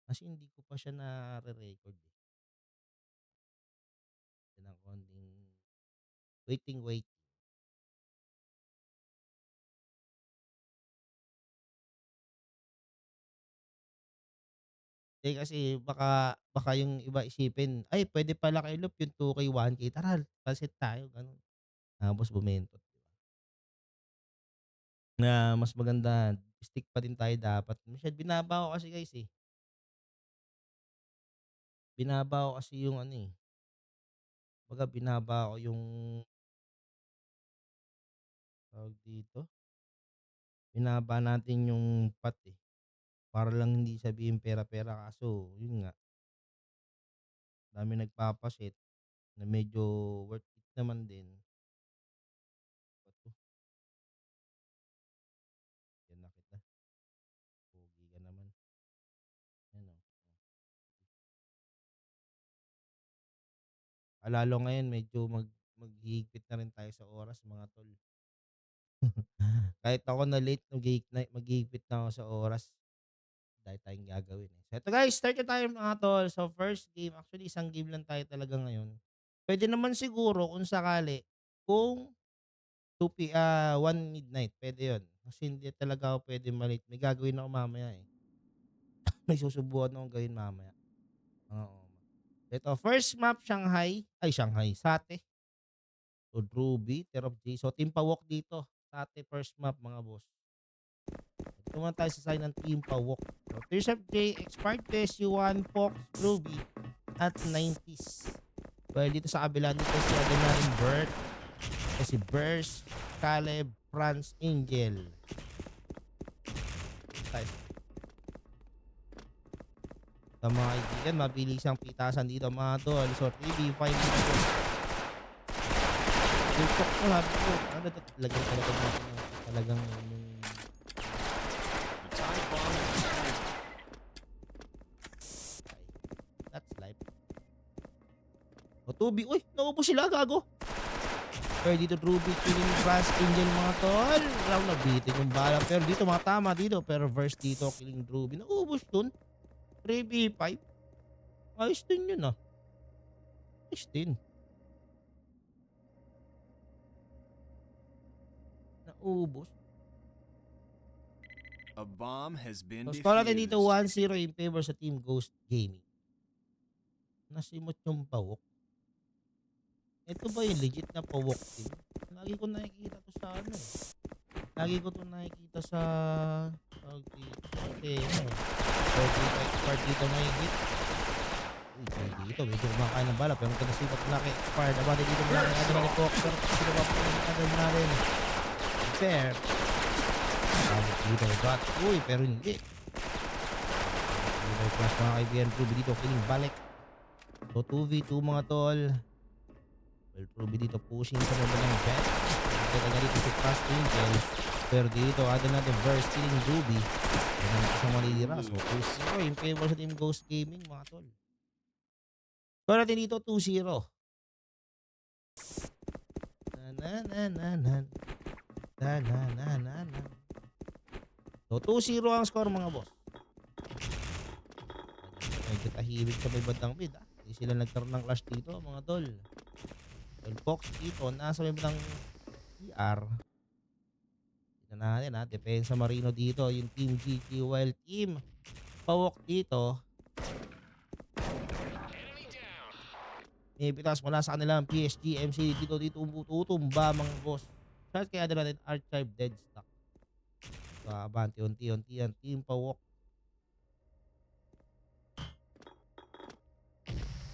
Kasi hindi ko pa siya nare-record, eh. Ng konting wait. Eh, kasi baka yung iba isipin, "Ay puwede pala kay Loop yung 2K, 1K, tara pasit tayo," gano'n. Tapos bumentot. Na mas maganda stick pa din tayo dapat. Binaba ko kasi guys, eh. Binaba ko kasi yung ano, eh, kumbaga binaba ko yung tawag dito, binaba natin yung pot, eh, para lang hindi sabihin pera-pera kaso yun nga, daming nagpapasit na medyo worth it naman din. Bato, yan na kita, pogi ka naman, yan, oh. Lalo ngayon medyo maghihigpit na rin tayo sa oras mga tol. Kahit ako na late maghihigpit na ako sa oras, dahil tayong gagawin, eh. So eto guys, start na tayo mga tol. So first game, actually isang game lang tayo talaga ngayon. Puwede naman siguro kung sakali, kung 1 midnight puwede yun. Kasi hindi talaga ako puwedeng ma-late, may gagawin ako mamaya, eh. May susubukan akong gawin mamaya, oo. Eto first map Shanghai, Sate o Ruby, Terra of J. So team Pawok dito, Sate first map mga boss. Dito muna tayo sa side ng team Pawok. So Tears of J, Expired PSU1, Fox, Ruby at 90s. Well, dito sa kabila nito si Adrenaline Bert, si Burst, Caleb, Franz, Angel. Tayo. Sa mga kaibigan, mabilis ang pitasan dito mga tol. So 3v5 dito. Yung talk ko sabi ko, ano to talagang talagang natin talagang yung that's life. O 2B, uy, naubos sila gago. Pero dito Ruby, killing Franz, Angel mga tol. Lang nabitin yung bala. Pero dito mga tama dito. Pero verse dito, killing Ruby. Naubos dun. 3v5. Ayos din yun, ah. Ayos din. Naubos. A bomb has been So, score natin dito defused. 1-0 in favor sa Team Ghost Gaming. Nasimot yung pawok. Ito ba yung legit na pawok team? Lagi ko nakikita to sa ano, eh. Lagi ko to nakikita sa tawag dito. Kasi ano, pwede expert dito may hit. Uy, pwede dito. Medyo kumakain ng bala. Pero maganda sipat na kay expert. Abante dito mula kay Adrenaline ni Fox. Pero sino ba po yung tagal natin? Fair. Tawag dito. Got. Uy, pero hindi. May flash mga kaibigan. Ruby dito. Kiling balik. So 2v2 mga tol. Well, Ruby dito pushing sa mga ng bet. Kaya nga dito si Fast Angel. Pero dito, ada natin verse killing Ruby. Kaya naman isang malilira. So 2-0 in favor sa Team Ghost Gaming mga tol. Score natin dito 2-0. Na na na na na na na na na. So 2-0 ang score mga boss. Medyo tahimik sa may bandang mid, ah. Hindi sila nagkaroon ng clash dito mga tol. Well, Fox dito nasa may bandang CR. Tignan natin, ha. Depensa Marino dito. Yung Team GG. While Team Pawok dito, may pitas mula sa kanilang PSG MC dito tutumba mga boss. Shout kaya din natin archive dead stock. So, abante unti-unti ang Team Pawok.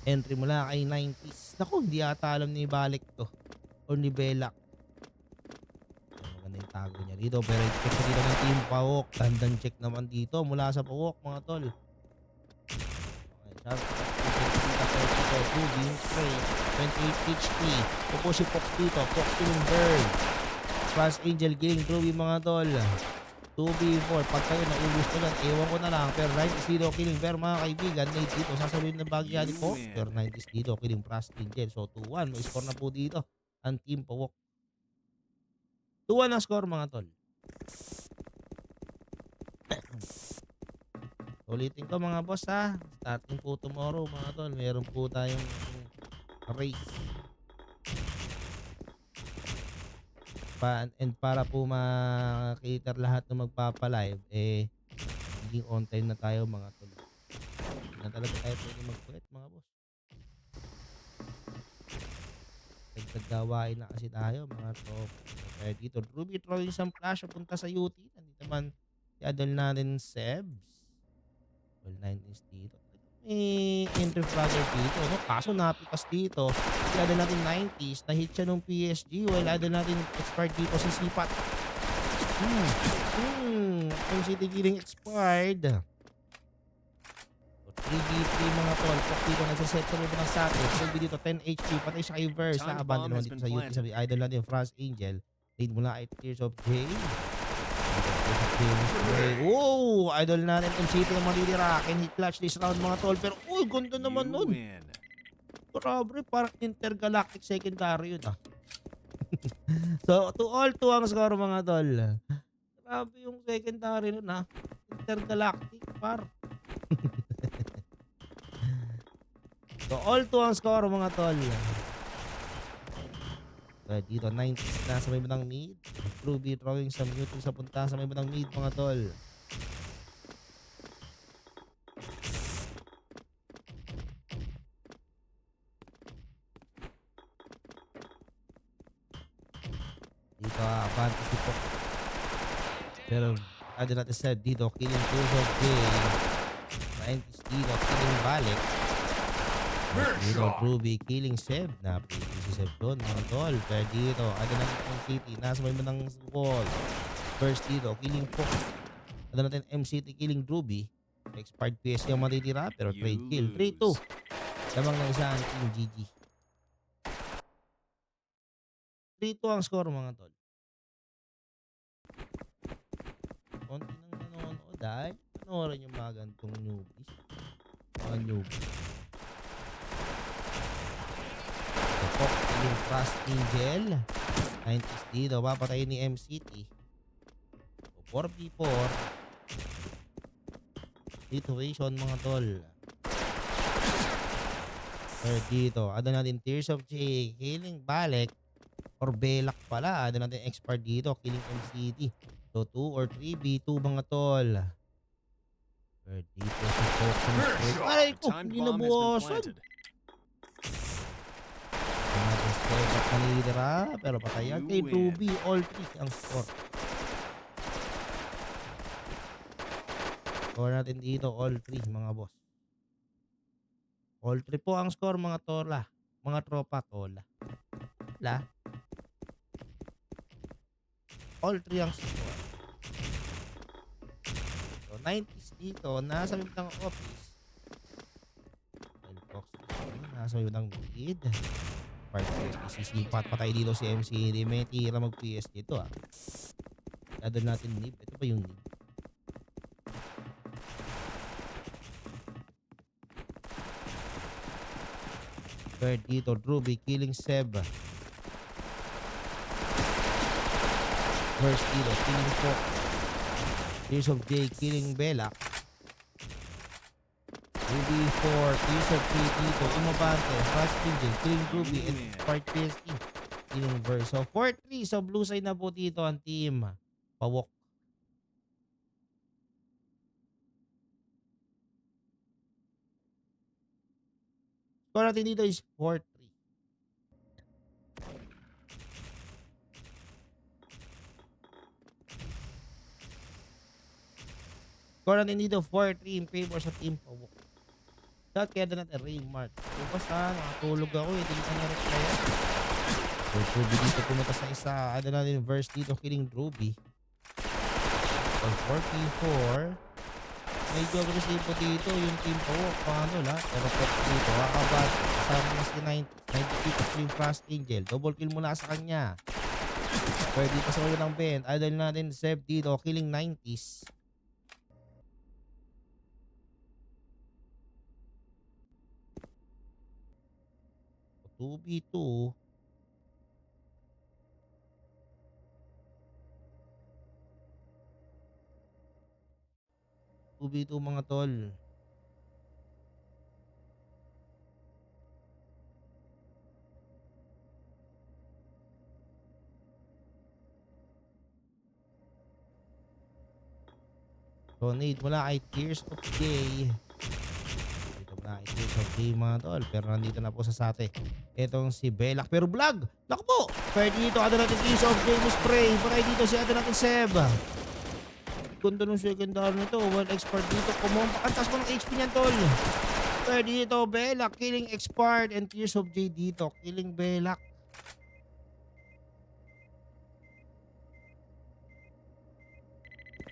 Entry mula kay 90s. Naku, hindi ata alam ni Balik to. Or ni Belak. Maganda yung tago niya dito. Pero check na dito ng Team Pawok. Dandan check naman dito mula sa Pawok mga tol. Okay, shout out dito 28 HP. Pupo si Fox dito. Fox killing bird. Fast Angel killing Ruby mga tol. 2v4. Pag kayo naubos ko lang, ewan ko na lang. Pero 90s dito killing pero mga kaibigan, nade dito. Sasaluhin na bagya ni You Fox. Pero win. 90s dito killing Fast Angel. So 2-1. May score na po dito ang Team Pawok. 2-1 ang score mga tol. So Ulitin ko mga boss ha, starting po tomorrow mga tol, meron po tayong race. And para po ma-cater lahat ng magpapa-live, eh, magiging on time na tayo mga tol. Hindi na talaga tayo pwedeng mag-quit mga boss. Dagdag gawain na kasi tayo mga trop. Kaya dito, Ruby throwing some flash papunta sa UT. Nandito naman si Adol natin Sebs. Well, 19s dito. May entry fragger dito, no? Kaso napitas dito. Si Adol natin 90s, na-hit siya nung PSG. While Adol natin expired dito si Sipat. MCT killing expired. 3v3 mga tol. Pok dito nagsaset sa mga ng satin. 3v dito 10 HP. Patay siya kay Verse. Abandon naman dito sa UP. Sabi idol natin France Angel. Lead mula 8 Tears of J. Oh! Idol natin MCT ang matitira. Can he clutch this round mga tol? Pero uy, ganda naman nun. Grabe, parang intergalactic secondary yun ah. So, to all two ang score mga tol. Grabe yung secondary nun ah. Intergalactic par. So, all two ang score mga tol. So, dito, 90s na sa may bandang mid. Ruby throwing some muting sa punta sa may bandang mid mga tol. Dito, advantage dito. Pero, ano natin said dito, killing Tears of Day. 90s dito, killing balik. Dito, Ruby killing Seb. Napili si Seb doon mga tol. Pero dito, ano natin ang City. Nasa may bandang wall. First dito, killing Fox. Ano natin MCT killing Ruby. Expired PSG ang matitira pero trade kill. 3-2. Lamang ng isa ang team GG. 3-2 ang score mga tol. Konti nang nanonood dahil panoorin yung mga gantong newbies. Mga newbies. Kapok yung Frost Angel. 90s dito. Papatayin ni MCT. 4v4 situation mga tol. Pero dito, ada natin Tears of J, killing balik or Belak pala. Ada natin expert dito, killing MCT. So 2 or 3v2 mga tol. Pero dito si Pokemon Straight. Aray ko, hindi nabuwasan. Natin straight up manidira. Pero patayan kay Ruby. All 3 ang score. Score natin dito, all 3 mga boss. All 3 po ang score mga tola. Mga tropa tola. La. All 3 ang score. So 90s dito, nasa mid ng office. Fox nasa mid ng mid. Part sisipat patay dito si MCD. May tira mag-PS dito ah. Dadal natin nib. Ito pa yung nib. Third dito, Ruby killing Seb. First dito, killing Fox. Tears of J killing Bella. Ruby 4, Tears of J dito, umabante. Fast Angel, killing Ruby and part PSG. Killing Verse. So 4-3. So blue side na po dito ang team. Pawok. Score natin dito is 4-3. Score natin dito 4-3 in favor sa team Pawok. At kaya doon natin Raymart. Bukas ha, nakatulog ako eh. Hindi ka na-reply. So Ruby dito pumunta sa isa. Ano natin verse dito killing Ruby. So 4-4. Medyo aggressive po dito yung team Pawok. Paano la? Pero Fox dito. Kakabad. Kasama na si 90 dito yung Frost Angel. Double kill muna sa kanya. Pwede pa sa ulo ng bend. Idol natin Seb dito killing 90s. 2v2. 2v2 mga tol. Donate mula kay Tears of Day. Dito mula kay Tears of Day mga tol. Pero nandito na po sa sate. Etong si Belak. Pero vlog! Naku po! Pero dito ada natin Tears of Day spray. Para dito si ada natin Seb. Ganda ng secondary nito. Well expert dito. Kumumpa. Ang taas mo ng HP niyan tol. Pero dito Belak. Killing expert. And Tears of Day dito. Killing Belak.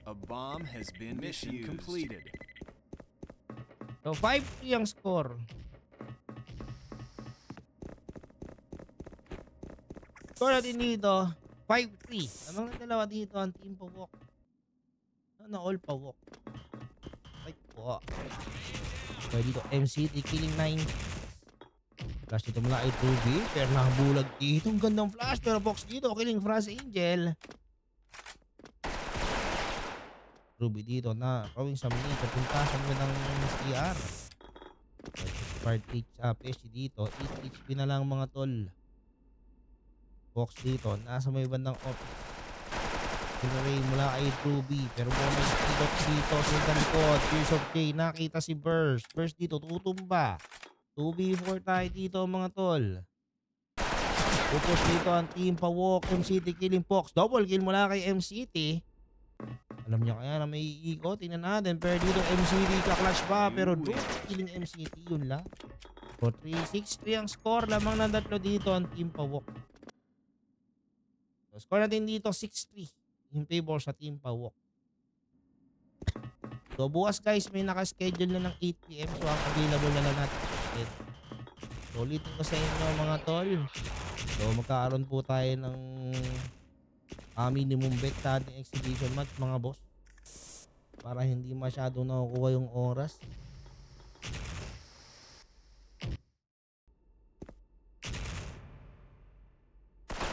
A bomb has been mission completed. So 5-3 ang score. Score natin dito 5-3. Anong dalawa dito ang team pawok? Ano all pawok? Ay po. So dito MCT killing 9. Flash dito mula ay 2B. Pero nakabulag dito. Ang gandang flash. Pero box dito killing Frost Angel. Ruby dito na kawing sa mini papunta sa mga ng CR. Part PSG dito 8 HP na lang mga tol. Box dito nasa may bandang office. Pinaray mula kay Ruby pero bonus dito sa likod. Tears of Day nakita si Burst. Burst dito tutumba. 2v4 tayo dito mga tol. Pupush dito ang team Pawok MCT killing Fox. Double kill mula kay MCT. Alam niya kaya na may iikot. Tingnan natin. Pero dito MCT ka-clutch pa. Pero doon killing MCT. Yun lang. So 3-6-3 ang score. Lamang ng tatlo dito ang team Pawok. So score natin dito 6-3. In favor sa team Pawok. So bukas guys may nakaschedule na ng 8 PM. So ang available na lang natin. So ulitin ko sa inyo mga tol. So magkakaroon po tayo ng minimum bet sa ating exhibition match mga boss. Para hindi masyado nakukuha yung oras.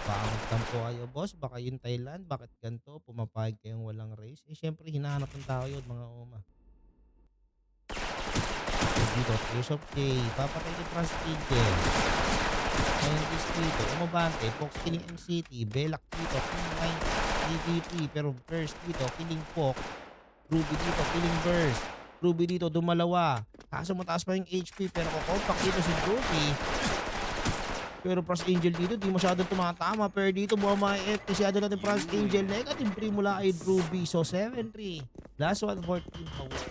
Pangit po kayo boss. Baka yung Thailand. Bakit ganito? Pumapayag kayong walang race. Eh syempre hinahanap ng tao yun mga uma. So, dito Tears of Day. Papatay ni Trans Eagle. Scientist dito. Umabante. Fox killing MCT. Belak dito. King 9 EVP. Pero first dito. Killing Fox. Ruby dito. Killing Burst. Ruby dito. Dumalawa. Kaso mataas pa yung HP. Pero kukompact dito si Ruby. Pero Frost Angel dito. Di masyadong tumatama. Pero dito bumama FT. Si ano natin Frost Angel. Negative 3 mula kay Ruby. So 7-3. Last one 14 power.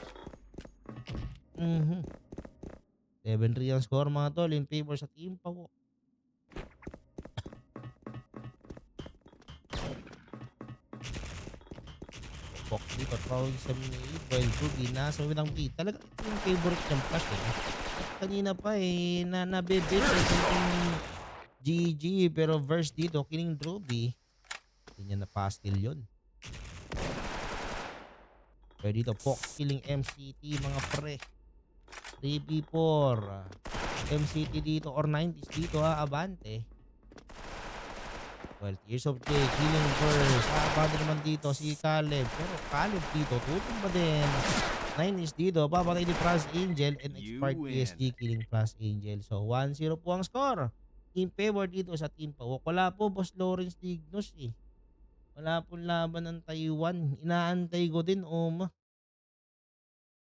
7-3 ang score mga tol. In favor sa team Pawok. Fox dito throwing sa mid while Ruby nasa winang beat. Talaga ito yung favorite niyang flash eh. At kanina pa eh na nabibit eh yung GG pero verse dito kining Ruby. Hindi niya na pass kill yun. Pero dito Fox killing MCT mga pre. 3v4 MCT dito or 90s dito abante. Well, Tears of Day, killing first. Abante naman dito si Caleb. Pero Caleb dito, tutumba din. 9 is dito, papatay ni Frost Angel and expired PSG killing Frost Angel. So 1-0 po ang score. In favor dito sa team Pawok. Wala po Boss Lawrence Dignos eh. Wala po laban ng Taiwan. Inaantay ko din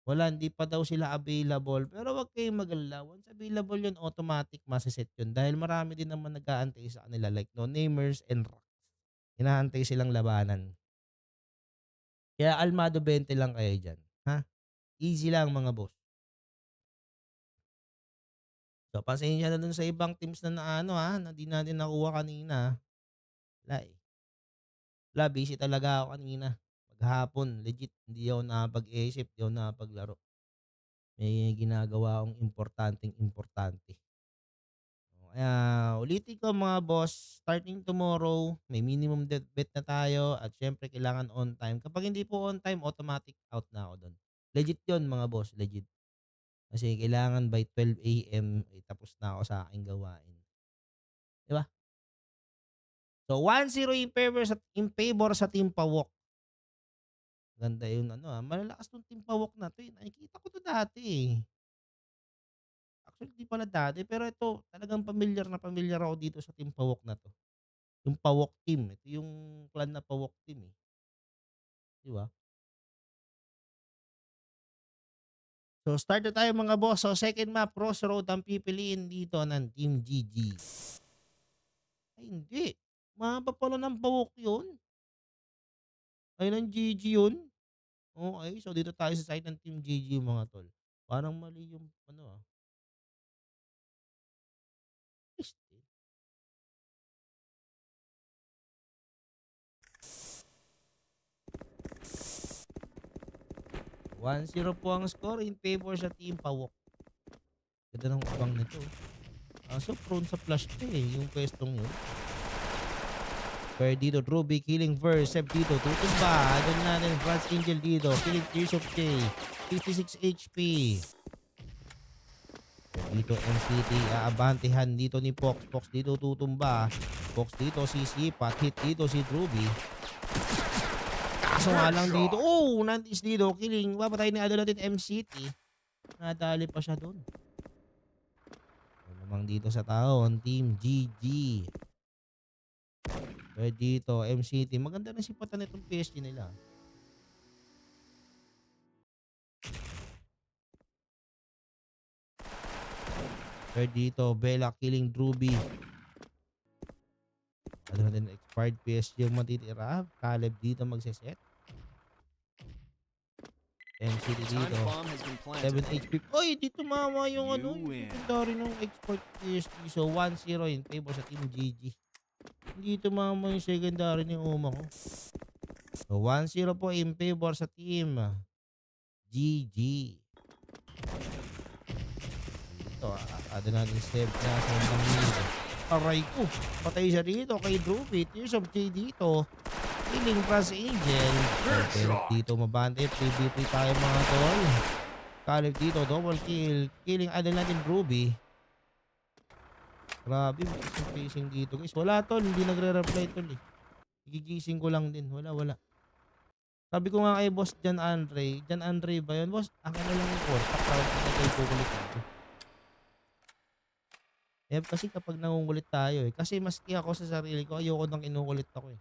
Wala, hindi pa daw sila available. Pero wag kayong mag-alala. Once available yun, automatic masaset yun. Dahil marami din naman nag-aantay sa kanila like no namers and rocks. Inaantay silang labanan. Kaya Almado 20 lang kayo dyan. Ha? Easy lang mga boss. So, pasensya na dun sa ibang teams na di natin nakuha kanina. Wala eh. Wala, busy talaga ako kanina. Maghapon, legit, hindi ako nakapag-isip, hindi ako nakapaglaro. May ginagawa akong importante. Kaya ulitin ko mga boss, starting tomorrow, may minimum bet na tayo at syempre kailangan on time. Kapag hindi po on time, automatic out na ako doon. Legit yun mga boss, legit. Kasi kailangan by 12 AM ay tapos na ako sa aking gawain. Di ba? So 1-0 in favor sa Team Pawok. Ganda yung ano, malalakas 'tong Team Pawok na 'to, eh, nakikita ko 'to dati, eh. Actually, 'di pala dati, pero ito talagang pamilyar ako dito sa Team Pawok na 'to. Yung Pawok Team, ito yung clan na Pawok Team, eh, 'di ba? So, start na tayo mga boss. So, second map, Crossroad ang pipiliin dito ng Team GG. Ay hindi, mahaba pala ng Pawok yun, ay ng GG yun? Okey, so dito tayo sa side ng Team GG mga tol. Parang mali yung ano, este. 1-0 po ang score in favor sa Team Pawok. Ganda ng ubang nito, kaso prone sa flash 'to, eh, yung puwestong yun. Pero dito Ruby killing verse, Seb dito tutumba, doon natin Franz Angel dito, killing Tears of J, 56 HP. Dito MCT, aabantehan dito ni Pox, Pox dito tutumba, Pox dito sisipat, hit dito si Ruby. Kaso nga lang dito, nantis dito, killing, papatayin ni ano natin MCT. Nadali pa siya dun. Ano namang dito sa taon, Team GG. Pero dito, MCT, maganda na sipatan nitong PSG nila. Pero dito, Bella killing Ruby. Ano natin, expired PSG yung matitira. Caleb dito magseset. MCT Time dito. bomb has been 7 planted. HP. Oy, dito mama yung You ano, yung win. secondary ng export PSG. So, 1-0 in favor sa Team GG. Hindi tumama yung secondary ni Uma ko. So, 1-0 po in favor sa Team GG. Dito, ada natin step na sa mid. Aray ko, patay siya dito kay Druby. Tears of J dito. Killing Franz Angel. Pero dito mabante. 3v3 tayo mga tol. Caleb dito, double kill. Killing ada natin Ruby. Grabe, may facing dito guys. Wala tol, hindi nagre-reply tol eh. Gigising ko lang din. Wala. Sabi ko nga kay Boss Jan Andre ba yun? Boss, akin na lang yung contact para pinagay ko ulit dito. Eh, kasi kapag nangungulit tayo eh. Kasi maski ako sa sarili ko, ayoko nang inukulit ako eh.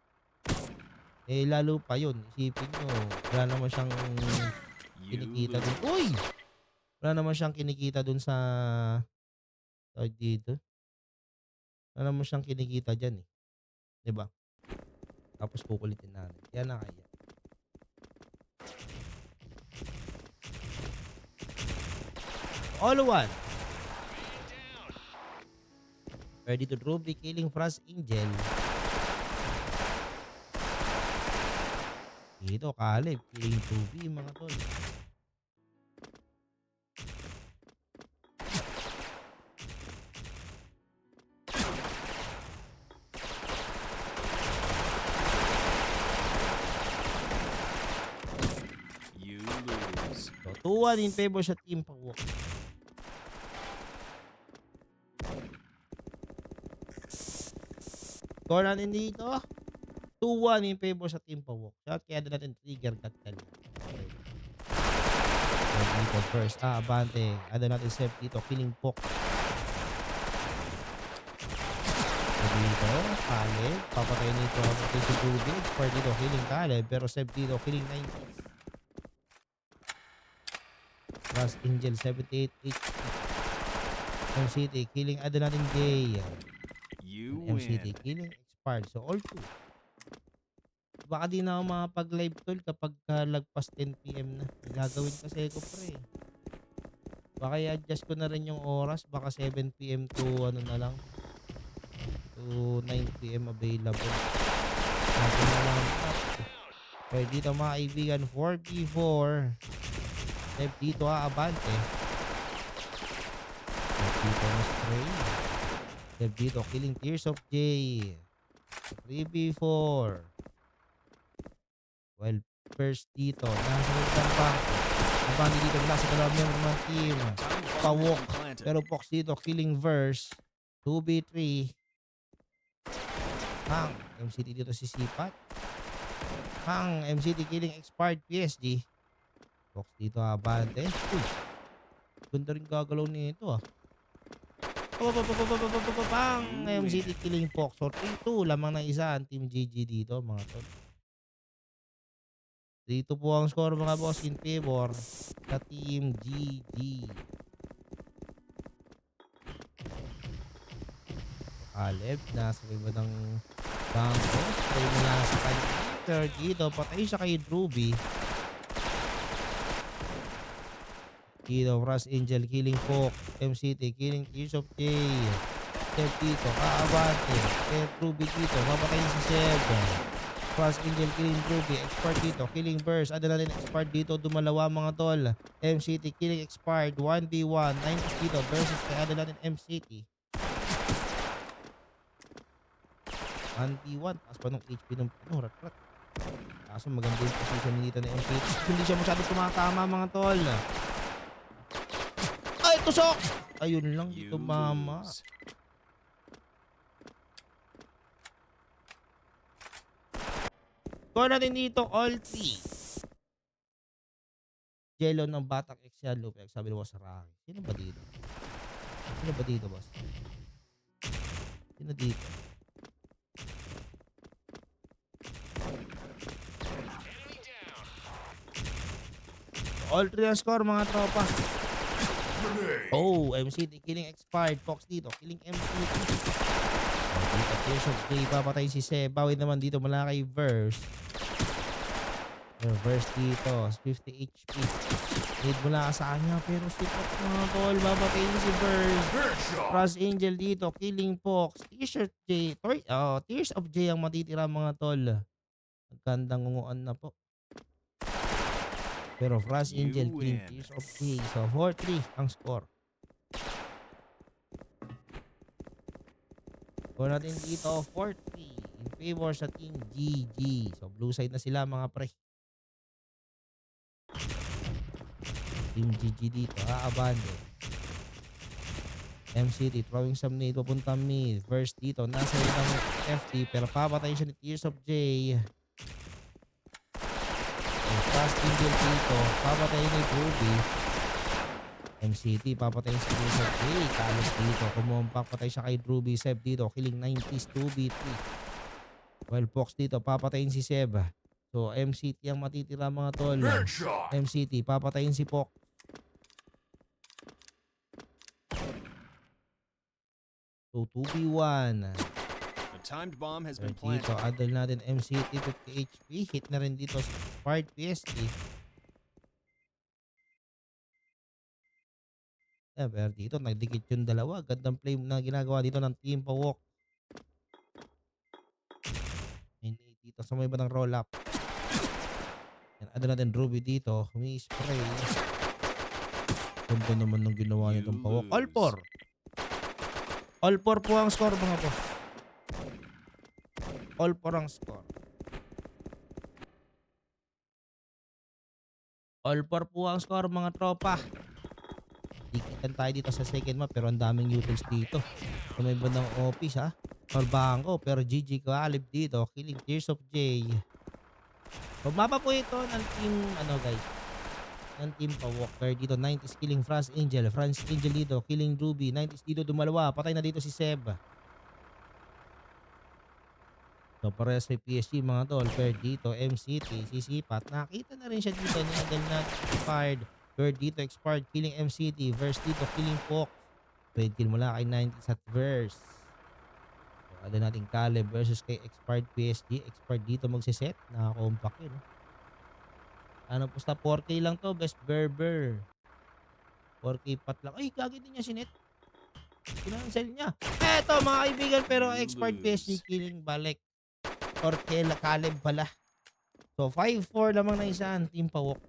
Eh, lalo pa yun. Isipin nyo, wala naman siyang You kinikita lose. dun. Uy! Wala naman siyang kinikita dun sa tawag dito. Wala naman siyang kinikita dyan eh. 'Di ba? Tapos kukulitin natin. Yan na kaya. All one. Ready to Ruby killing Franz Angel. Dito, Caleb killing Ruby mga tol. You lose. So, 2-1 in favor sa Team Pawok. Score natin dito. 2-1 in favor sa Team Pawok. Shot kaya doon natin trigger tactal. Okay. So, dito first. Abante. Ano natin save dito. Killing Pok. So, dito. Caleb. Papatay nito. Papatay si Ruby. Expert dito. Killing Caleb. Pero save dito. Killing 90s. Plus Angel 78 HP. MCT. Killing ano natin Jay. You MCT. win. Killing expired. So, all 2. Baka di na ako makapag-live tol kapag lagpas 10 PM na. May gagawin kasi ko pre. Baka i-adjust ko na rin yung oras. Baka 7 PM to ano na lang. To 9 PM available. Natin na lang. Okay, dito mga kaibigan. 4v4. Step dito abante. Step dito na stray. Step dito killing Tears of J. 3v4. Well, first dito, nasa ng bangko. Ang bangko dito mula sa dalawang member ng team. Time bomb has Pawok. been planted. Pero Pox dito, killing verse. 2v3. Hang. MCT dito si Sipat. Pang MCT killing expired PSG. Fox dito abante. Uy, ganda rin gagalaw nito ah. Pang MCT killing Fox. So 3-2 lamang na isa ang Team GG dito mga tol. 3-2 po ang score mga boss in favor sa Team GG. Caleb, nasa iba ng bangko. Tayo mula sa kanya. Third dito, patay siya kay Ruby. Dito, Frost Angel killing Fox. MCT killing Tears of J. Seb dito, kaabante. Seb Ruby dito, mapatayin si Seb. Frost Angel killing Ruby. Expert dito, killing Burst. Ada na rin expert dito, dumalawa mga tol. MCT killing expired. 1v1. 90 dito versus kay ada na rin MCT. 1v1. Taas pa nung HP ng rat-rat. Kaso maganda yung position dito ng MCT. Hindi siya masyado tumatama mga tol. Ay, tusok! Ayun lang, You dito mama. lose. Score natin dito, all 3. Jello ng Batak Exia Lupek. Sabi ni Boss Rocky. Sino ba dito? Sino ba dito, boss? Sino dito? All 3 ang score mga tropa. Oh, MCT killing expired. Fox dito, killing MCT. Dito, Tears of J, papatay si Seb. Bawin naman dito mula kay Verse. Verse dito, 50 HP. Need mula sa kanya, pero si Fox mga tol, babatayin si Verse. Frost Angel dito, killing Fox. Tears of J, Tears of J ang matitira mga tol. Magkandang unguan na po. Pero Frost Angel You killing win. Tears of J. So 4-3 ang score. Score natin dito 4-3 in favor sa Team GG. So blue side na sila mga pre. Team GG dito, aabandon. MCT throwing some nade papunta mid. First dito, nasa itang FT pero papatay siya ni Tears of J. Fast Angel dito, papatayin ni Ruby. MCT, papatayin si Tears of J. Kalos dito, kumumpak, patay siya kay Ruby. Seb dito, killing 90s, 2v3. While Fox dito, papatayin si Seb. So, MCT ang matitira mga tol. MCT, papatayin si Fox. So, 2v1. The timed bomb has been Dito, planted. adal natin MCT 50 HP. Hit na rin dito sa Spark PSG. Pero dito, nagdikit yung dalawa. Gandang play na ginagawa dito ng Team Pawok. Hindi dito sa may ibang roll up. Yan, adal natin Ruby dito. Humi-spray. Ganda naman ng ginawa niya itong Pawok. All 4. All 4 po ang score mga boss. All 4 ang score. All 4 po ang score mga tropa. Dikitan tayo dito sa second map pero ang daming utils dito. So may bandang office ha. Or bangko pero GG Caleb dito. Killing Tears of J. So mapa po ito ng team guys. Ng team Pawalker dito. 90s killing Frost Angel. Frost Angel dito. Killing Ruby. 90s dito dumalawa. Patay na dito si Seb. So parehas may PSG mga tol. Pero dito MCT sisipat. Nakita na rin siya dito niya. Dahil na expired. Bird dito expired. Killing MCT. Verse dito killing Fox. Trade kill mula kay 90s at Verse. So ada natin Caleb versus kay expired PSG. Expired dito magsiset. Nakakompact yun. Ano po sa 4K lang to. Best Berber. 4K pat lang. Ay gagawin din niya si Net. Kinansel niya. Eto mga kaibigan. Pero expired PSG killing balik. Or Caleb pala. So 5-4 lamang na isang Team Pawok.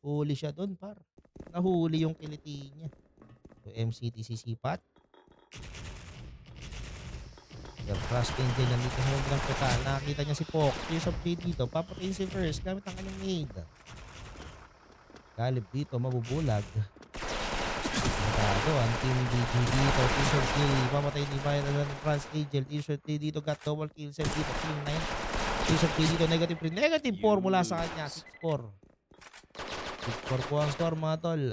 Huli siya doon par. Nahuli yung kiliti niya. So MCT sisipat. Yung Frost Angel nandito sa mga peta. Nakita niya si Pok. Tears of J dito. Papatayin si Verse gamit ang kanyang nade. Caleb dito mabubulag. Nagado ang Team GG dito. Tears of J. Papatayin ni Viral ng Frost Angel. Tears of J dito got double kill. Seb dito kill 9. Yusuf K dito, negative 3, negative 4 You mula sa kanya, lose. 6-4. 6-4 po ang score mga tol.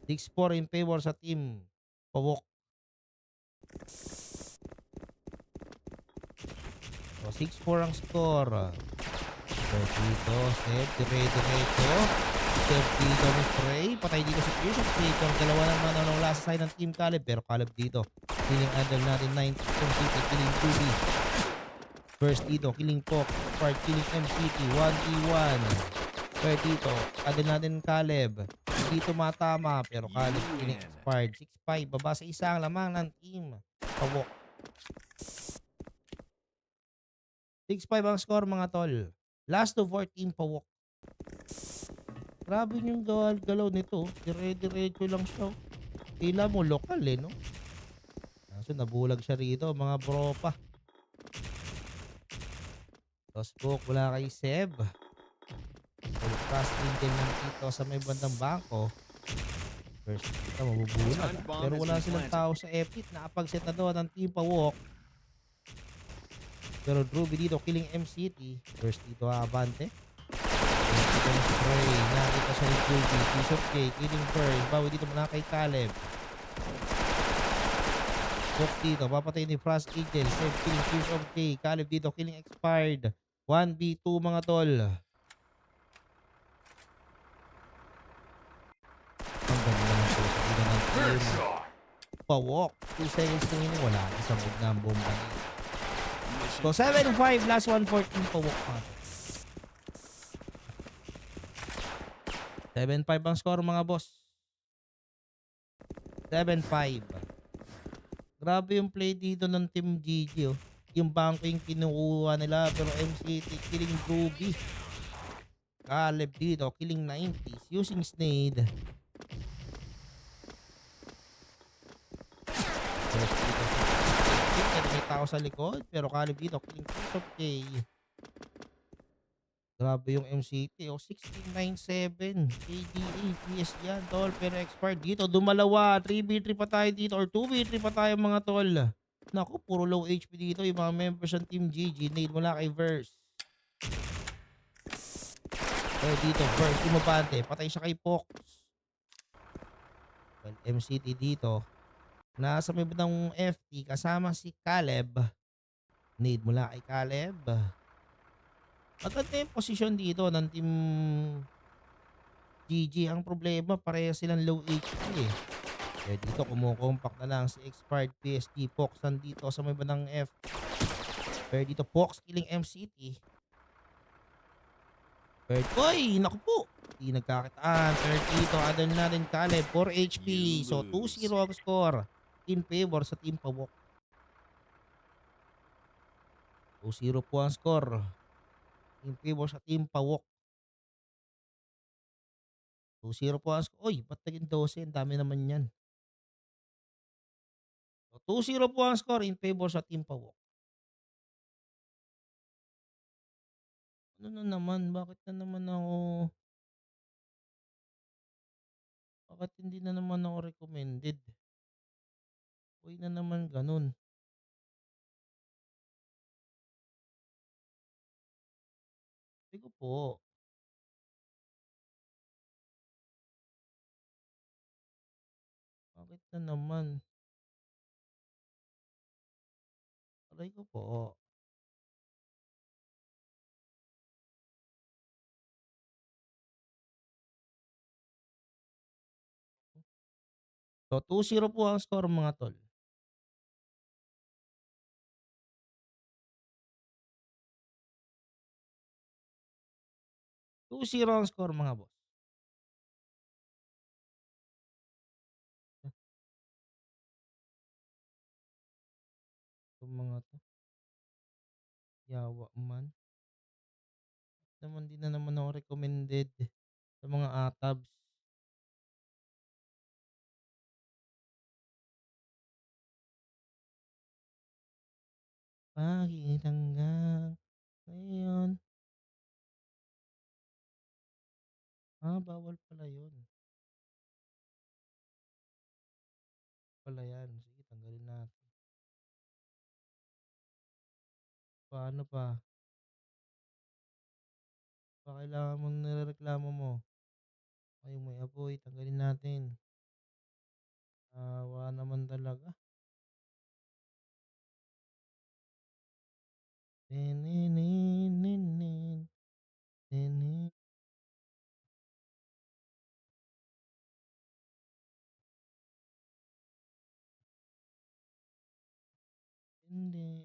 6-4 in favor sa team Pawok. So 6-4 ang score. So dito, Seb, dire-diretso. Seb dito ng spray. Patay dito si Pierce of Clayton. Dalawa naman ang nawala sa side ng Team Caleb. Pero Caleb dito. Killing idol natin 90 MCT. Killing 2B. First dito, killing Pop. Part killing MCT. 1v1. Third dito, idol natin Caleb. Hindi dito matama. Pero You Caleb killing win. expired. 6-5. Baba sa isang lamang ng team Pawok. 6-5 ang score mga tol. Last to 14 Pawok. Grabe yung galaw nito. Dire-diretso lang siya. Tila mo lokal eh, no? Kaso nabulag siya rito, mga bropa. Tosbook wala kay Seb. Ultras Angel ng dito sa may bandang bangko. First dito, mabubulag. Time bomb Pero has wala been silang planted. tao sa Epit. Nakapag-set na doon ng Team Pawok. Pero Druby dito, killing MCT. First dito, Abante. Dito ng spray. Nakita siya ni Druby. Piece of cake, killing Burn. Bawi dito muna kay Caleb. Fox dito, papatay ni Frost Angel. Save killing Tears of K. Caleb dito, killing expired. 1v2 mga tol. Ang ganda ng puso dito ng team. Pawok. 2 seconds na yun. Wala. Isabog na ang bomba niya. So Mission 7-5, last 114 Pawok mga tol. 7-5 ang score mga boss. 7-5. Grabe yung play dito ng Team GG oh. Yung bangko yung kinukuha nila pero MCT killing Ruby. Caleb dito killing 90s using Snade. First dito si King, may tao sa likod pero Caleb dito killing Piece of K. Grabe yung MCT oh, 16-9-7 KDA PS yan tol pero expired dito dumalawa 3v3 pa tayo dito or 2v3 pa tayo mga tol. Naku puro low HP dito yung mga members ng Team GG. Nade mula kay Verse. Pero dito Verse umabante patay siya kay Fox. Well MCT dito nasa may bandang FT kasama si Caleb. Nade mula kay Caleb. Maganda yung posisyon dito ng Team GG. Ang problema pareha silang low HP eh. Kaya dito kumukompact na lang si expired PSG. Fox nandito sa may bandang F. Pero dito Fox killing MCT. Third, oy, naku po. Di nagkakitaan. Third dito, other na rin Caleb, 4 HP. You So, lose. 2-0 ang score. In favor sa Team Pawok. 2-0 po ang score. In favor sa Team Pawok. 2-0 po ang score. Oy, ba't naging 12? Ang dami naman yan. So, 2-0 po ang score in favor sa Team Pawok. Ano na naman? Bakit na naman ako... Bakit hindi na naman ako recommended? Uy na naman ganun. Sabi ko po. Bakit na naman? Aray ko po. So, 2-0 po ang score mga tol. 2-0 ang score mga boss. Itong mga 'to, yawa man. Naman di na naman ako recommended sa mga ATABs. Bakit hanggang ngayon? Bawal pala yun. Pala yan. Sige, tanggalin natin. Paano pa? Pa kailangan mong nirereklamo mo? Ay, may apoy, tanggalin natin. Kawawa naman talaga. Tinininininin, tini tindin,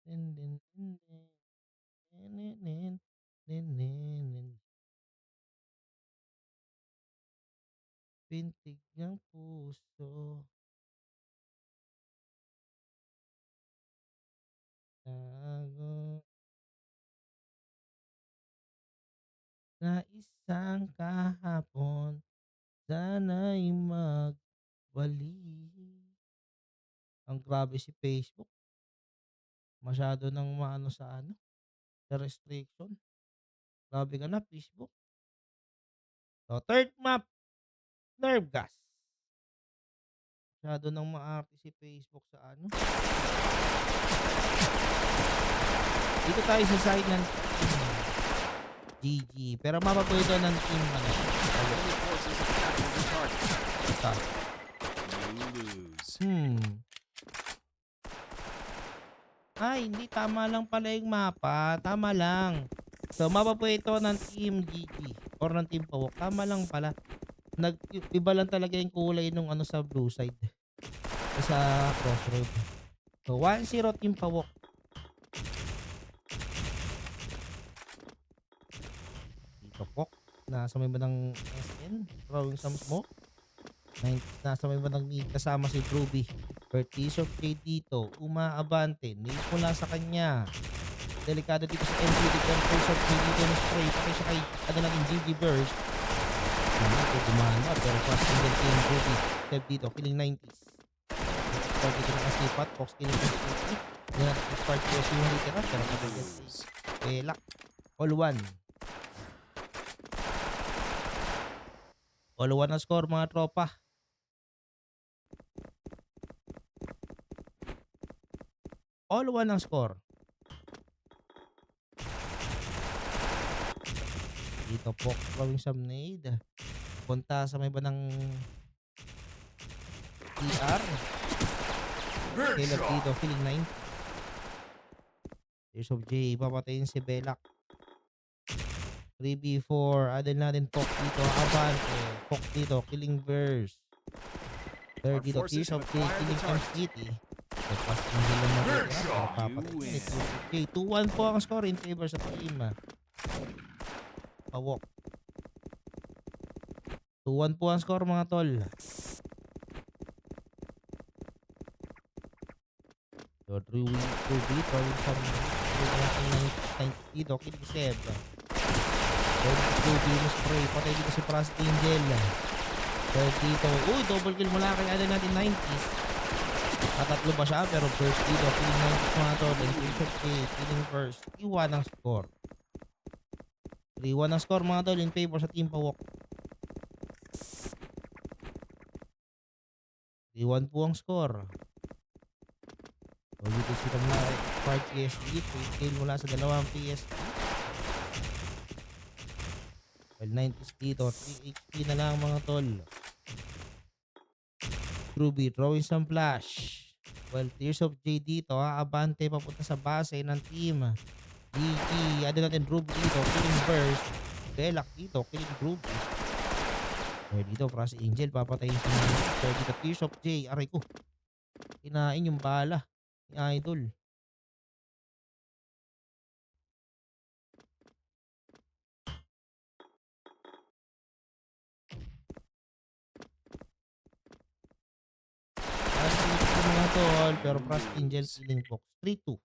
tindin, tindin, tininin, nininin, pintig ng puso, tago sa isang kahapon, sana'y magbalik. Ang grabe si Facebook, masyado ng maano sa ano, sa restriction. Grabe ka na Facebook. So, third map, nerve gas. Masyado ng maarte si Facebook sa ano. Dito tayo sa side ng GG. Pero mapapuwi ito ng team ano. Enemy forces have captured the target. Basta. You lose. Ay, hindi. Tama lang pala yung mapa. Tama lang. So, mapapuwi ito ng team GG. Or ng team Pawok. Tama lang pala. Iba lang talaga yung kulay nung ano sa blue side. Sa crossroad. So, 1-0 team Pawok. Dito po. Nasa may bandang SN. Throwing some smoke. Nasa may bandang mid. Kasama si Ruby. Curtis of K dito. Umaabante. Nate mula sa kanya. Delikado dito sa MCD. Curtis of K dito na spray. Pakay siya kay ano lang yung GG Burst. Ito gumana. Pero fast single team Ruby. Step dito. Killing 90s. Start dito ng asipat. Fox killing 50. Yan ang start ko si yung litera. Pero kabigat si Belak. All one. All one na score mga tropa. All one ang score. Dito po, throwing some nade. Punta sa may banang ER. Caleb dito, feeling 9. Tears of J, papatayin si Belak. 3v4, adel natin Pok dito, Avante. Pok dito, killing verse. Third dito, Tears of J, killing M City. Nagpas yung hilang matitira, papatayin. 2-1 po ang score in favor sa team. Pawok. 2-1 po ang score mga tol. So, Ruby, throwing some dito, killing Seb. Ruby mo spray, patay dito si Frost Angel. So, dito, double kill mula kay ano natin 90s. Tatatlo ba siya? Pero first dito, killing 90s mga tol. Killing first. 3-1 ang score. 3-1 ang score mga tol in favor sa team Pawok. 3-1 po ang score. So, dito sila mula kay Spark PSG. 3 kill mula sa dalawang PSG. Well, 90s dito. 3 HP na lang mga tol. Ruby throwing some flash. Well, Tears of J dito. Abante papunta sa base ng team. GG. Ano natin Ruby dito. Killing burst. Belak dito. Killing Ruby. Well, dito Frost Angel. Papatayin siya ng dito. Tears of J. Aray ko. Kinain yung bala ni Idol. Mga tol, pero Frost Angel killing box. 3-2.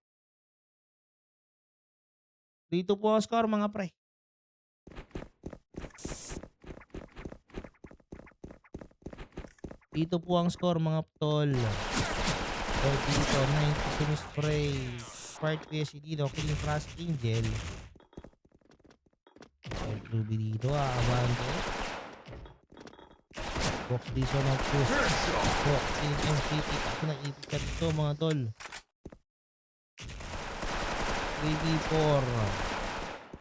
3-2 po ang score mga pre. Dito po ang score mga tol. So dito 90 spray. Spark PSG dito killing Frost Angel. So Ruby dito Avante. Box Dison of Push. Box killing MCT. Kasi naipit ka dito mga tol. 3v4.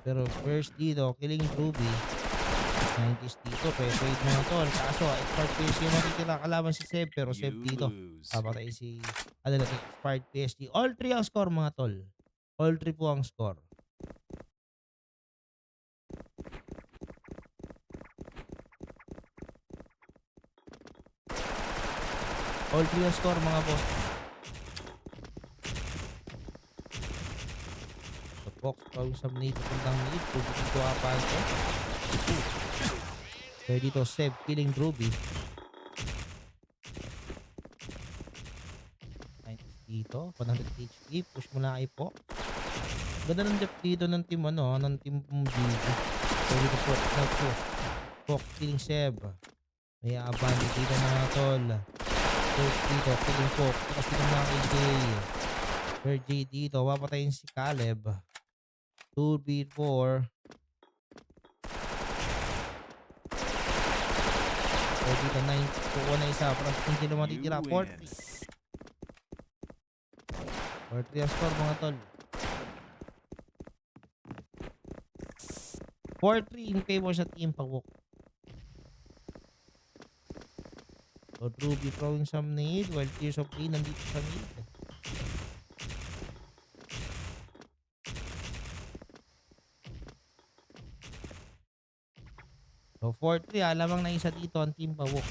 Pero first dito, Killing Ruby. 90s dito, pe-trade mga tol. Kaso, expired PSG yung matitira kalaban si Seb. Pero Seb You dito, lose. papatay si, ano natin, expired PSG. All 3 ang score mga tol. All 3 po ang score. All 3 ang score mga boss. The Fox, Pawing Subnate, Pundang Lead, Ruby dito apante. Pero dito, Seb, Killing Ruby. 90s dito, 100 HP, push mo na po. Ganda ng depth dito ng team ng team GG. So dito po, Fox, Killing Seb. May abandon dito mga tol. Fox dito, Killing Fox. Tapos dito mga AJ. Sir J dito, papatayin si Caleb. 2v4. So dito 9, kukuha na isa. Para hindi na matitira. You 4-3. win. 4-3 ang score mga tol. 4-3 in favor sa team Pawok. So Ruby throwing some nade while Tears of Pain nandito sa mid. So 4-3 lamang na isa dito ang team Pawok.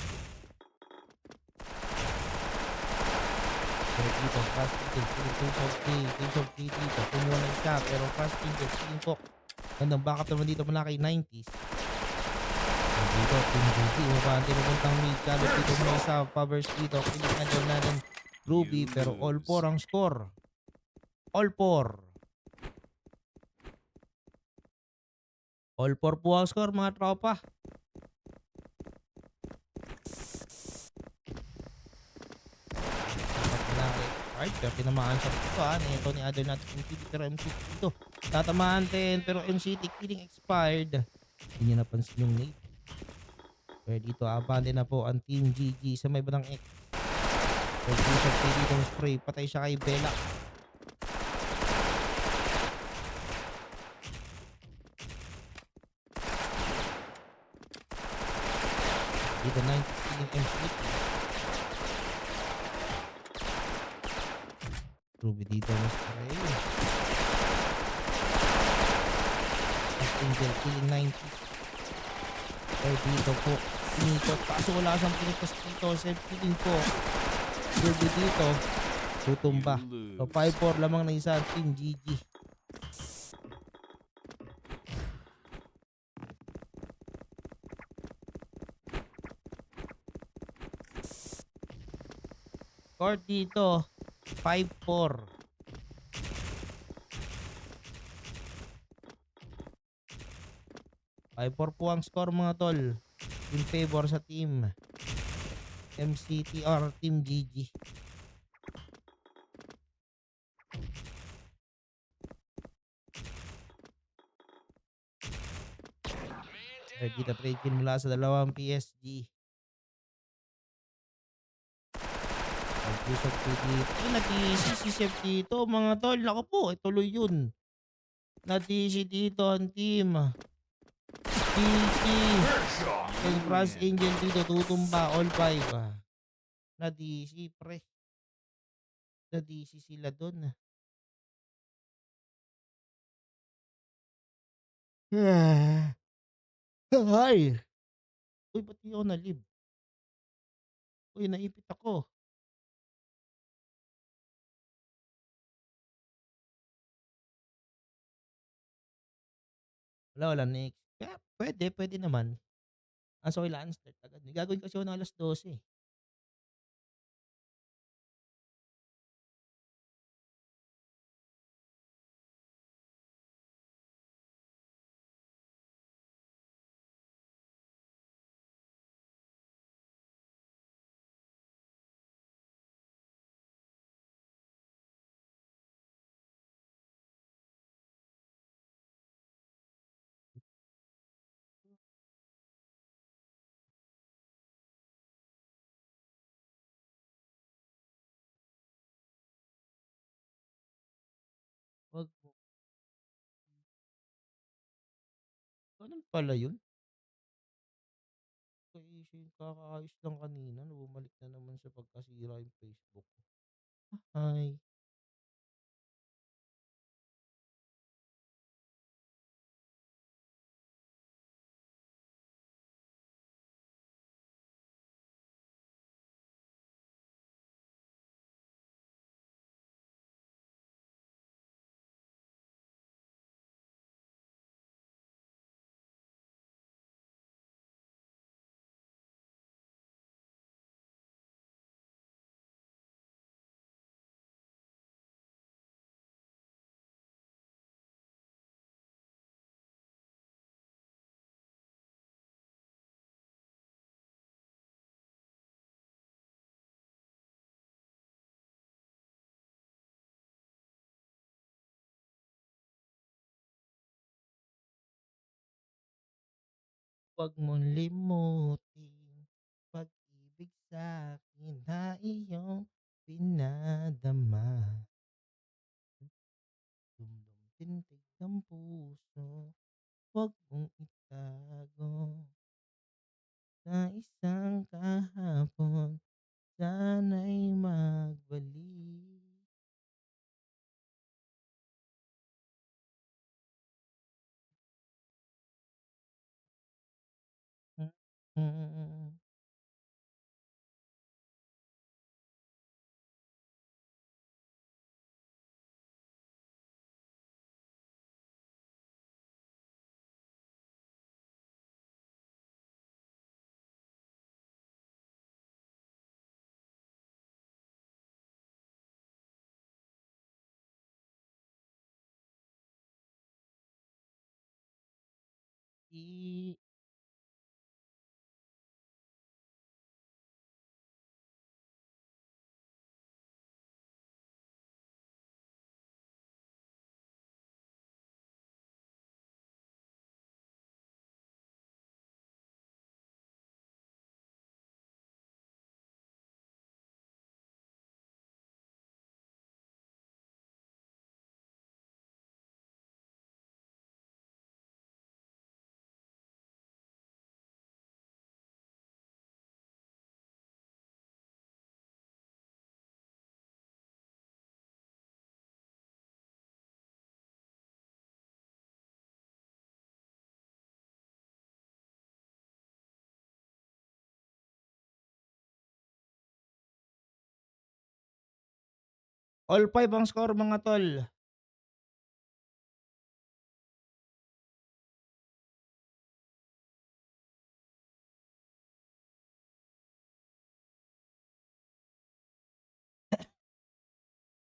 So dito Fast Eagle, Tears of Pain dito. Kumuha na isa pero Fast Eagle, Team Pawok. Gandang backup naman dito mula kay 90s. So dito Team GG, umabante papuntang mid. Kalot dito muna isa, Pavers dito. Kilig na dyan natin Ruby You pero all lose. 4 ang score. All 4. All 4 po ang score mga tropa. Right, pero tinamaan siya dito nito ni other natin MCT pero MCT dito tatamaan din pero MCT killing expired. Hindi niya napansin yung nade. Pero dito abante na po ang team GG sa may bandang X. Pero dito ng spray, patay siya kay Bella. Dito 90 killing MCT. Ruby dito ng spray. Angel killing 90. Pero dito po pinikot kaso wala siyang pinitas dito. Self killing po Ruby dito tutumba. You So lose. 5-4 lamang na isa team GG. Score dito 5-4. 5-4 po ang score mga tol. In favor sa team MCT or team GG. Dito trade kill mula sa dalawang PSG. Nag-usap ko dito. Nag-i-CC dito mga tol. Naku po, tuloy yun. Nag-i-CC dito ang team. Kiki. Yung France Angel dito tutumba all 5. Na-DC pre. Na-DC sila dun. Ay! Uy, ba't di ako na-live? Uy, naipit ako. Wala, next. Kaya pwede naman. Kaso kailangan start agad. Gagawin kasi ako ng 12:00. Ganun pala yun. Ka-issue yung kakaayos lang kanina bumalik na naman sa pagkasira yung Facebook ko. Ay, 'wag mong limutin pag-ibig sa'kin na iyong pinadama. Dumdum tintig ng puso, 'wag mong itago. Sa isang kahapon, sana'y magbalik. Mm. I 5 ang score mga tol.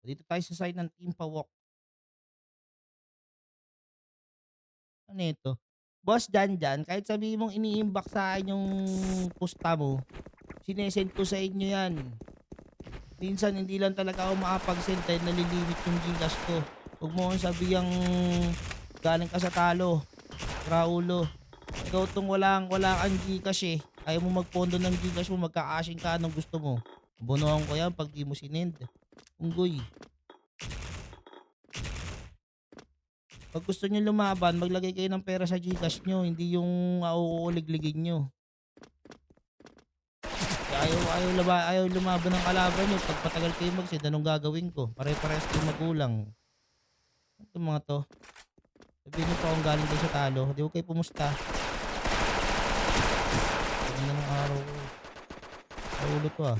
Dito tayo sa side ng Team Pawok. Ano ito? Boss Janjan, kahit sabihin mong ini-inbox sa'kin yung pusta mo, sine-send ko sa inyo yan. Minsan hindi lang talaga ako makapag-send dahil nalilimit yung Gcash ko. Huwag mo akong sabihang galing ka sa talo, Raulo. Ikaw tong wala kang Gcash eh. Ayaw mo magpondo ng Gcash mo, magka-cashing ka anong gusto mo. Bunuhan ko yan pag di mo sinend. Unggoy. 'Pag gusto niyo lumaban, maglagay kayo ng pera sa GCash niyo, hindi yung uulig-ligin niyo. Ayaw lumaban ng kalaban niyo 'pag patagal kayo mag-send, anong gagawin ko? Pare-parehas kayong magulang. Ano 'tong mga 'to? Sabihin niyo pa kung galing kayo sa talo, 'di ko kayo pumusta. Ganda ng araw ko. Sa 'to, ah.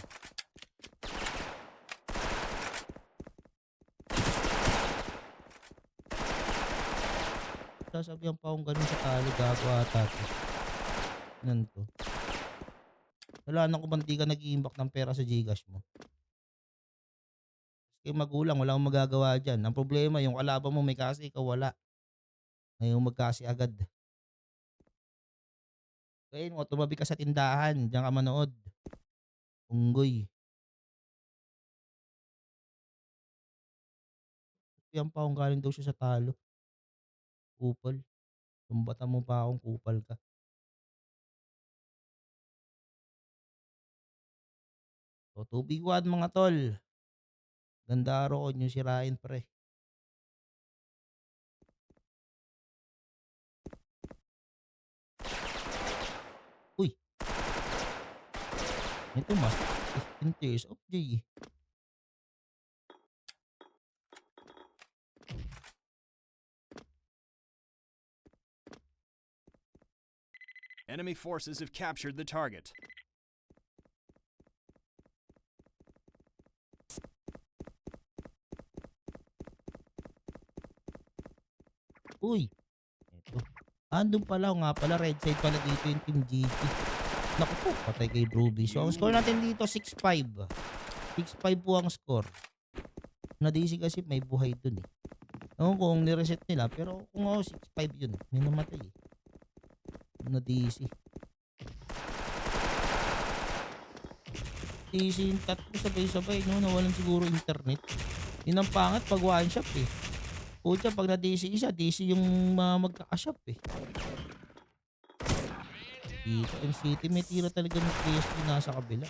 Sasabihan pa akong gano'n sa talo, gago ata 'to. Tignan 'to. Kasalanan ko bang di ka nag-iimbak ng pera sa GCash mo? Kayong magulang wala akong magagawa diyan. Ang problema yung kalaban mo may kasi, ikaw wala. Ngayon mag-kasi agad. Ayun mo, tumabi ka sa tindahan, diyan ka manood. Unggoy. Sabihan pa kung galing daw siya sa talo. Kupal. Sumbatan mo pa akong kupal ka. So, 2v1 mga tol. Ganda araw ko nyo sirain pre. Ito mas 15 tears of J. Enemy forces have captured the target. Uy, eto. Andun pala, nga pala red side pala dito yung Team GG. Naku po, patay kay Ruby. So ang score natin dito 6-5. 6-5 po ang score. Na-DC kasi may buhay dun eh. Ewan ko kung nireset nila, pero kung ako 6-5 yun, may namatay eh. Na-DC. DC yung tatlo sabay-sabay, no? Nawalan siguro internet. Yun ang pangat pag one shot eh. Pucha, pag na-DC isa, DC yung magkakashop eh. Dito, MCT, may tira talaga ng PSG nasa kabila.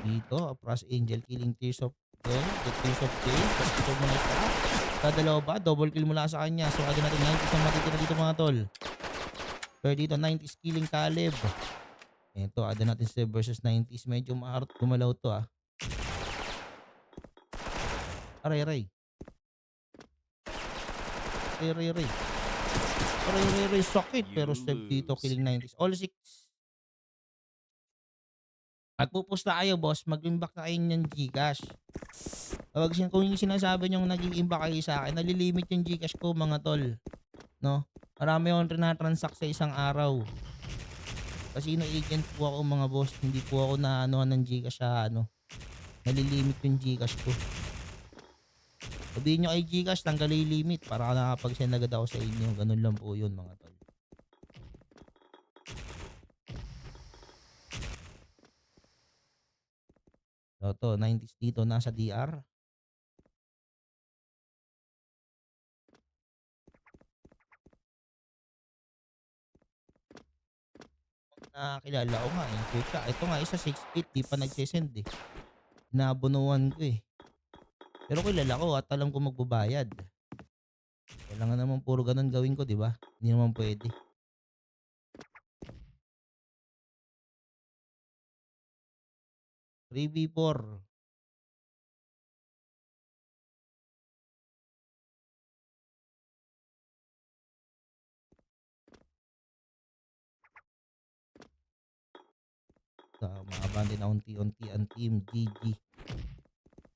Dito, Apras Angel killing Tears of Day. The Tears of Day. Ito muna isa. Dadalawa ba? Double kill mula sa kanya. So, agad natin 90s ang matitira dito mga tol. Pero dito, 90s killing Caleb. Ito, ada natin sa versus 90s. Medyo maharot gumalaw to ah. Aray, aray. Aray, aray. Aray, aray, aray. Sakit. Pero step dito, killing 90s. All 6. Magpupusta kayo, boss. Mag-imbak na kayo ng Gcash. Kung yung sinasabi nyong nag-iimbak kayo sa akin, nalilimit yung Gcash ko, mga tol. No? Marami akong rinatransact sa isang araw. Casino agent po ako, mga boss. Hindi po ako na ng Gcash sa nalilimit yung Gcash ko. Sabihin nyo kay Gcash, tanggalin yung limit para nakapag-send agad ako sa inyo. Ganun lang po yun, mga tol. So, to, 90s dito, nasa DR. Nakakilala ko nga eh. Puta, ito nga isa 6'8", di pa nagsisend eh. Nabunuan ko eh. Pero kilala ko at alam ko magbabayad. Kailangan naman puro ganun gawin ko, di ba? Hindi naman pwede. V4. Mga bandi na unti-unti ang Team GG.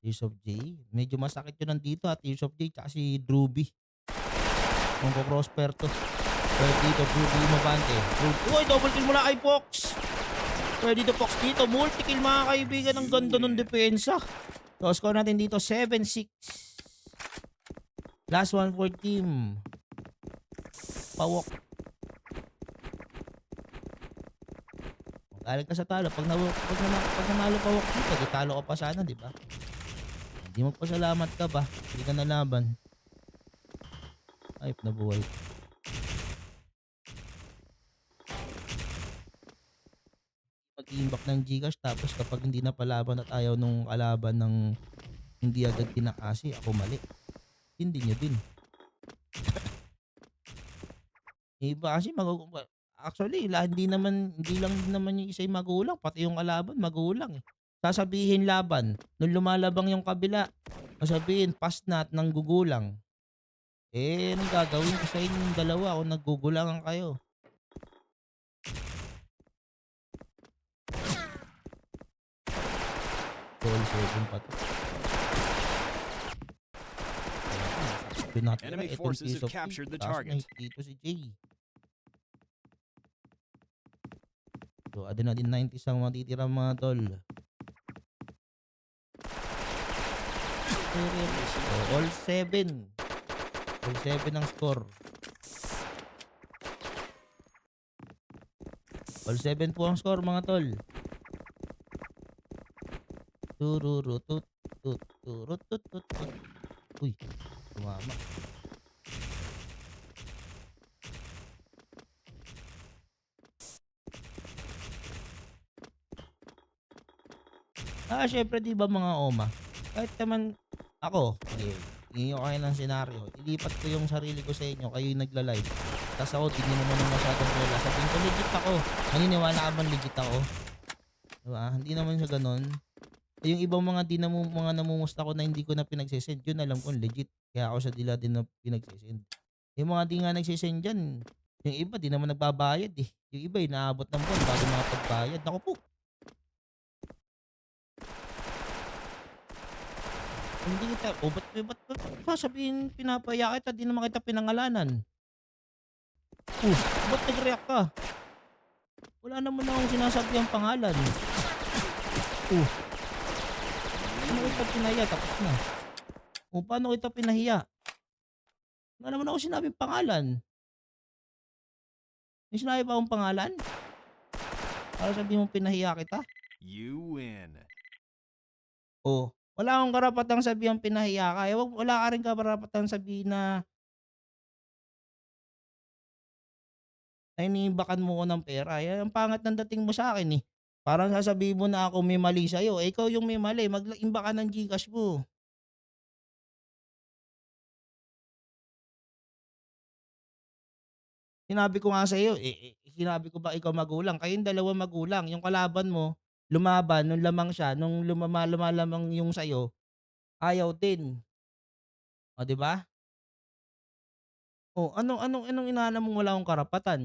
Tears of J. Medyo masakit yun nandito at Tears of J tsaka si Druby. Kung ko-prosper to. Pero dito, Druby umabante. Uy, double kill mula kay Fox. Pero dito, Fox dito. Multi-kill mga kaibigan. Ang ganda ng depensa. So, score natin dito, 7-6. Last one for team. Pawok. Galing ka sa talo. Pag nanalo Pawok dito, di talo ka pa sana, di ba? Hindi mo pa salamat ka ba? Hindi ka nalaban. Ayop na buhay. Mag-iimbak ng Gcash tapos kapag hindi na palaban at ayaw nung kalaban ng hindi agad kinakasi, ako mali. Hindi nyo din. Iba kasi actually, hindi lang naman yung isa yung magulang, pati yung kalaban magulang eh. Sasabihin laban, nung lumalabang yung kabila, sasabihin pass na at nanggugulang. Eh, anong gagawin ko sa inyong dalawa kung naggugulangan kayo? Goal 7 pa to. Enemy forces have captured the target. Dito si Jay. So, ada na din 90 ang matitira mga tol. So, all 7. All 7 ang score. All 7 po ang score mga tol. Tururutut tut turutut tut. Uy, tumama. Syempre di ba mga OMA, kahit naman ako, sige, hingi ko kayo ng senaryo, ilipat ko yung sarili ko sa inyo, kayo yung nagla-live. Tas ako di din naman masyadong kilala, sabihin ko, "Legit ako." Maniniwala ka bang legit ako? 'Di ba? Hindi naman siya gano'n. Yung ibang mga mga namumusta ko na hindi ko na pinagse-send, yun alam kong legit. Kaya ako sa nila din na pinagse-send. Yung mga di nga nagse-send diyan, yung iba di naman nagbabayad, eh. Yung iba inaabot ng buwan bago makapagbayad. Naku po, hindi kita ba't mo sasabihin pinapahiya kita, di naman kita pinangalanan. Ba't nag-react ka? Wala naman akong sinasabihang pangalan. Oh, paano kita pinahiya tapos na. Paano kita pinahiya? Wala naman akong sinabing pangalan. May sinabi ba akong pangalan? Para sabihin mong pinahiya kita? You win. Wala akong karapatang sabihang pinahiya ka, eh, wala ka rin karapatang sabihin na iniimbakan mo ko ng pera, eh, ang pangit ng dating mo sa'kin, eh. Parang sasabihin mo na ako may mali sa'yo, eh, ikaw yung may mali, imbak ka ng GCash mo. Sinabi ko nga sa'yo, sinabi ko ba ikaw magulang? Kayong dalawa magulang, yung kalaban mo lumaban nung lamang siya, nung lumalamang yung sa'yo, ayaw din, oh, 'di ba? Anong inaano mong wala akong karapatan?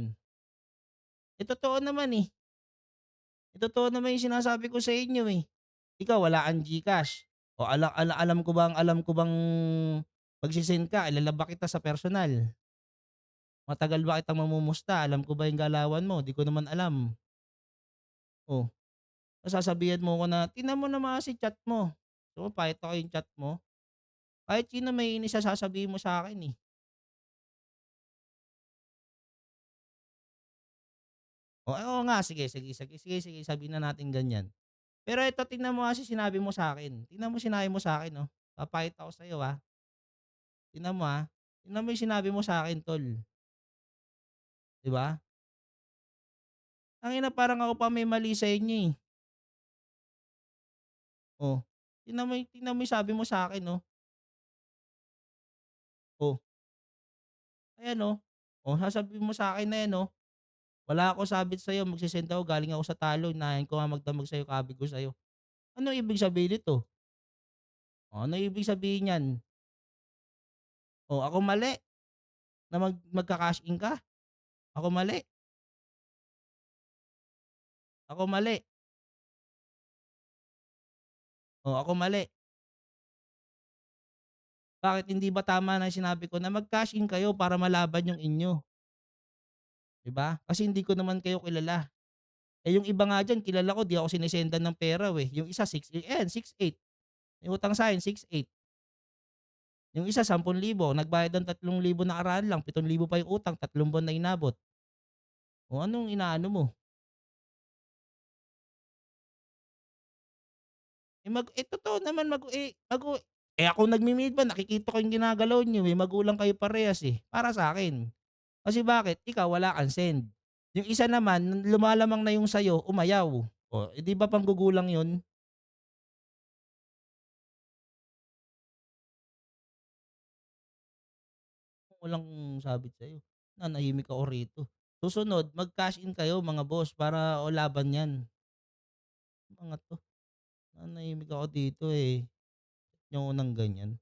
Totoo naman, eh. Totoo naman yung sinasabi ko sa inyo, eh. Ikaw wala kang GCash, o alam ko bang magse-send ka, kilala ba kita sa personal? Matagal ba kitang mamumusta, alam ko ba yung galawan mo, 'di ko naman alam. Oh, ta's sasabihan mo ko na, "Tingnan mo naman kasi chat mo." So, pakita ko yung chat mo. Kahit sino maiinis sa sasabihin mo sa'kin, eh. Oo nga, sige, sabihin na natin ganyan. Pero ito tingnan mo kasi sinabi mo sa'kin, tingnan mo sinabi mo sa'kin, oh. Papakita ko sa'yo, tingnan mo, tingnan mo yung sinabi mo sa'kin tol, 'di ba? Tangina parang ako pa may mali sa inyo, eh. Oh, tingnan mo yung sabi mo sa'kin, oh. Oh, ayan, oh. Oh, sasabihin mo sa'kin na 'yan, oh, "Wala ako sabit sa'yo, magse-send ako, galing ako sa talo, unahin ko nga magdamag sa'yo, kabig ko sa'yo." Anong ibig sabihin nito? Oh, ano ibig sabihin niyan? Oh, ako mali na magka-cash in ka? Ako mali, ako mali, ako mali. Bakit hindi ba tama na sinabi ko na mag-cash in kayo para malaban yung inyo, 'di ba? Kasi hindi ko naman kayo kilala. Eh, yung iba nga diyan kilala ko, 'di ako sine-sendan ng pera, eh. Yung isa 6'8", may utang sa'kin 6'8". Yung isa 10,000, nagbayad ng 3,000 nakaraan lang, 7,000 pa yung utang, 3 buwan na inabot. Anong inaano mo? Totoo naman ako nagme-maid ba nakikita ko yung ginagalaw niyo, eh, magulang kayo parehas, eh, para sa'kin. Kasi bakit, ikaw wala kang send. Yung isa naman lumalamang na yung sa'yo, umayaw. 'Di ba panggugulang yun? Walang sabit sa'yo, nanahimik ako rito. Susunod mag-cash in kayo mga boss para laban 'yan. Mga 'to, nanahimik ako dito, eh, yung unang ganyan.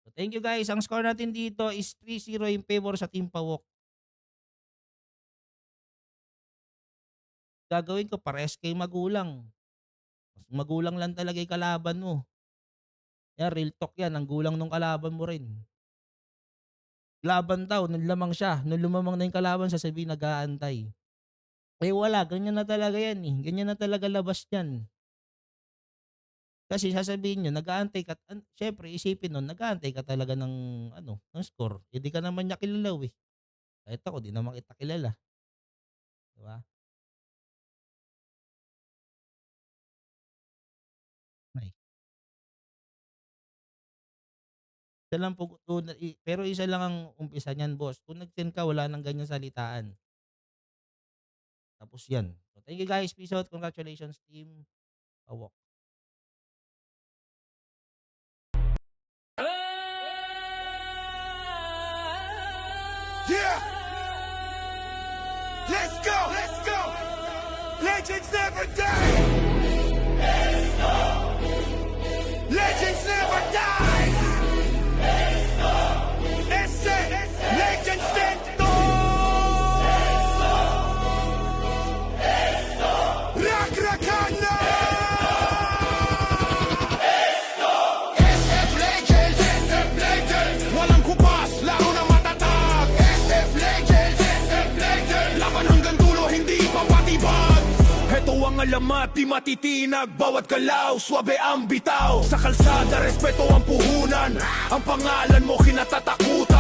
So, thank you guys, ang score natin dito is 3-0 in favor sa Team Pawok. Gagawin ko parehas kayong magulang. Magulang lang talaga yung kalaban mo. 'Yan real talk 'yan, ang gulang nung kalaban mo rin. Laban daw nung lamang siya, nung lumamang na yung kalaban sasabihin nag-aantay. Eh, wala ganyan na talaga 'yan, eh, ganyan na talaga labas niyan. Kasi sasabihin niyo nag-aantay ka siyempre isipin nun nag-aantay ka talaga ng ano, ng score, eh, di ka naman niya kilala, eh. Kahit ako di naman kita kilala, 'di ba? Ay, isa lang po pero isa lang ang umpisa niyan boss, kung nag-send ka wala ng ganyang salitaan, tapos 'yan. So, thank you guys, peace out, congratulations team Pawok. Yeah. Let's go. Let's go. Legends never die. Legends never die. Ese Legends stand tall. Rakrakana. SF Legends. SF Legends. Walang kupas, laro na matatag. SF Legends. SF Legends. Laban hanggang dulo, hindi papatibag. Heto ang alamat, di matitinag. Bawat galaw, swabe ang bitaw. Sa kalsada, respeto ang puhunan. Ang pangalan mo kinatatakutan.